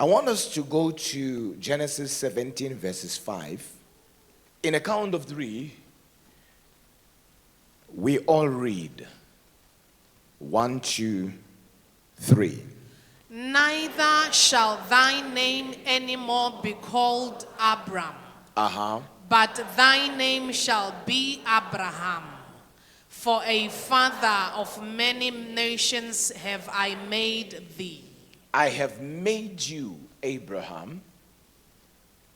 I want us to go to Genesis 17 verses 5. In a count of three, we all read. 1, 2, 3. Neither shall thy name anymore be called Abram, but thy name shall be Abraham. For a father of many nations have I made thee. I have made you, Abraham,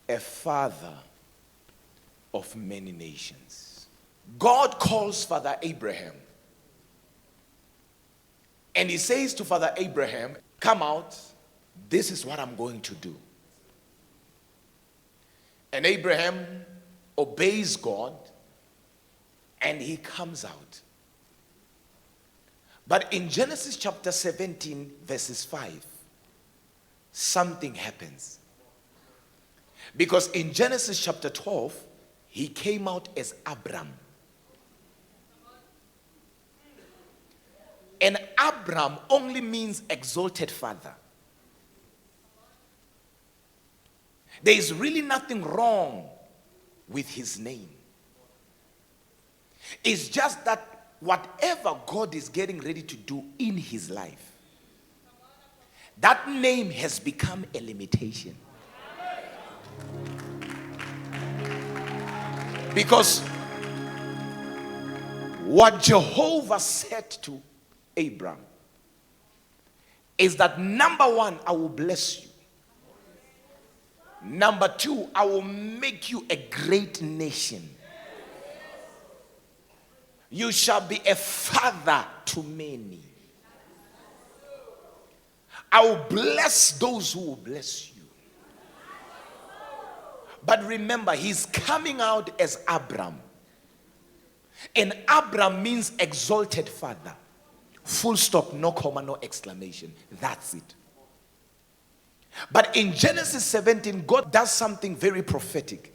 a father of many nations. God calls Father Abraham. And he says to Father Abraham, come out, this is what I'm going to do. And Abraham obeys God and he comes out. But in Genesis chapter 17 verses 5, something happens. Because in Genesis chapter 12, he came out as Abram. And Abram only means exalted father. There is really nothing wrong with his name. It's just that whatever God is getting ready to do in his life, that name has become a limitation. Because what Jehovah said to Abram is that number one, I will bless you. Number two, I will make you a great nation. You shall be a father to many. I will bless those who will bless you. But remember, he's coming out as Abram. And Abram means exalted father. Full stop, no comma, no exclamation. That's it. But in Genesis 17, God does something very prophetic.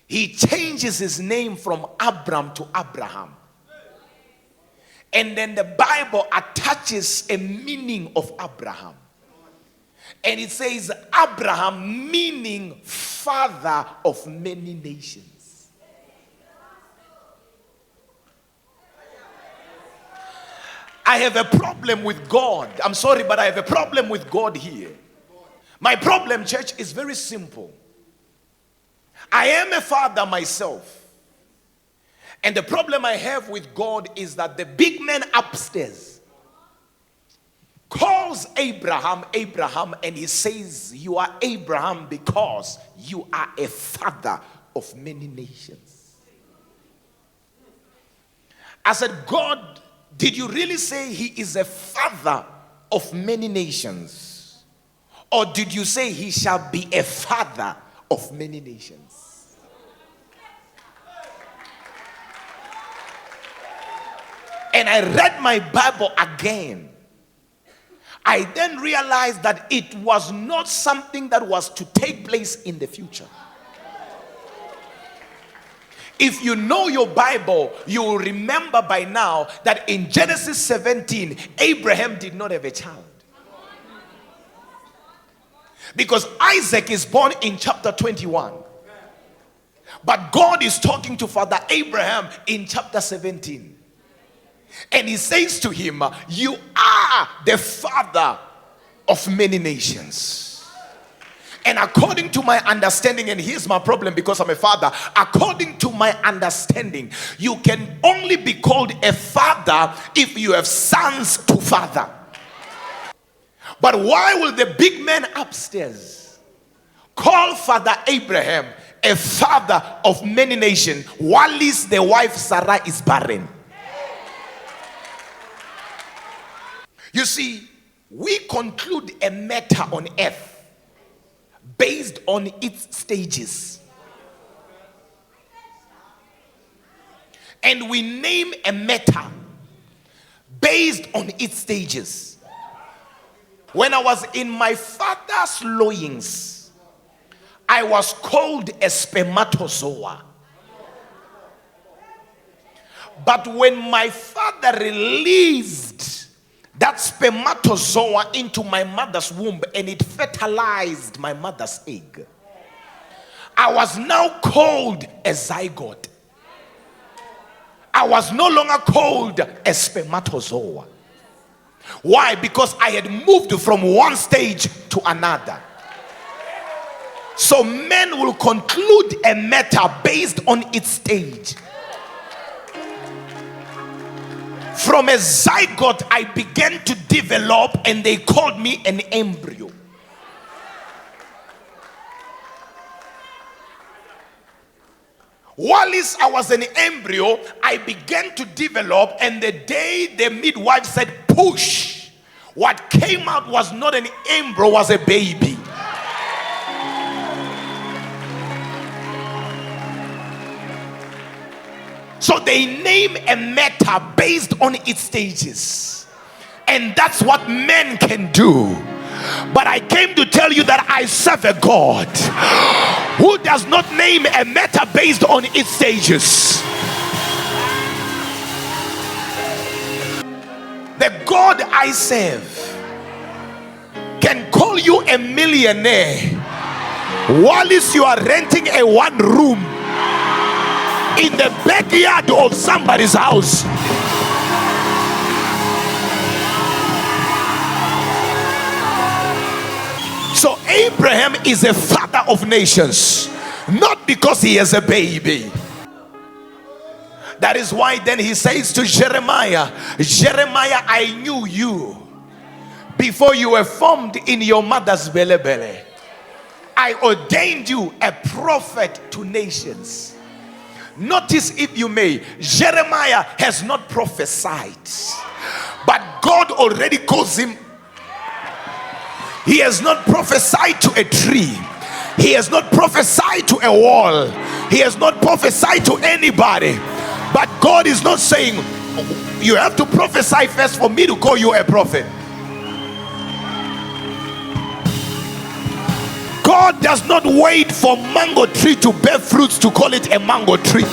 He changes his name from Abram to Abraham. And then the Bible attaches a meaning of Abraham. And it says Abraham, meaning father of many nations. I have a problem with God. I'm sorry, but I have a problem with God here. My problem, church, is very simple. I am a father myself. And the problem I have with God is that the big man upstairs calls Abraham, Abraham, and he says, you are Abraham because you are a father of many nations. I said, God, did you really say he is a father of many nations? Or did you say he shall be a father of many nations? And I read my Bible again. I then realized that it was not something that was to take place in the future. If you know your Bible, you will remember by now that in Genesis 17, Abraham did not have a child. Because Isaac is born in chapter 21. But God is talking to Father Abraham in chapter 17. And he says to him, you are the father of many nations. And according to my understanding, and here's my problem because I'm a father, according to my understanding, you can only be called a father if you have sons to father. But why will the big man upstairs call Father Abraham a father of many nations while the wife Sarah is barren? You see, we conclude a matter on earth based on its stages. And we name a matter based on its stages. When I was in my father's loins, I was called a spermatozoa. But when my father released that spermatozoa into my mother's womb, and it fertilized my mother's egg. I was now called a zygote. I was no longer called a spermatozoa. Why? Because I had moved from one stage to another. So men will conclude a matter based on its stage. From a zygote, I began to develop, and they called me an embryo. While I was an embryo, I began to develop, and the day the midwife said push, what came out was not an embryo, was a baby. So they name a matter based on its stages. And that's what men can do. But I came to tell you that I serve a God who does not name a matter based on its stages. The God I serve can call you a millionaire while you are renting a one room in the backyard of somebody's house. So Abraham is a father of nations, not because he has a baby. That is why then he says to Jeremiah, Jeremiah, I knew you before you were formed in your mother's belly. I ordained you a prophet to nations. Notice, if you may, Jeremiah has not prophesied, but God already calls him. He has not prophesied to a tree. He has not prophesied to a wall. He has not prophesied to anybody. But God is not saying, you have to prophesy first for me to call you a prophet. God does not wait for mango tree to bear fruits to call it a mango tree.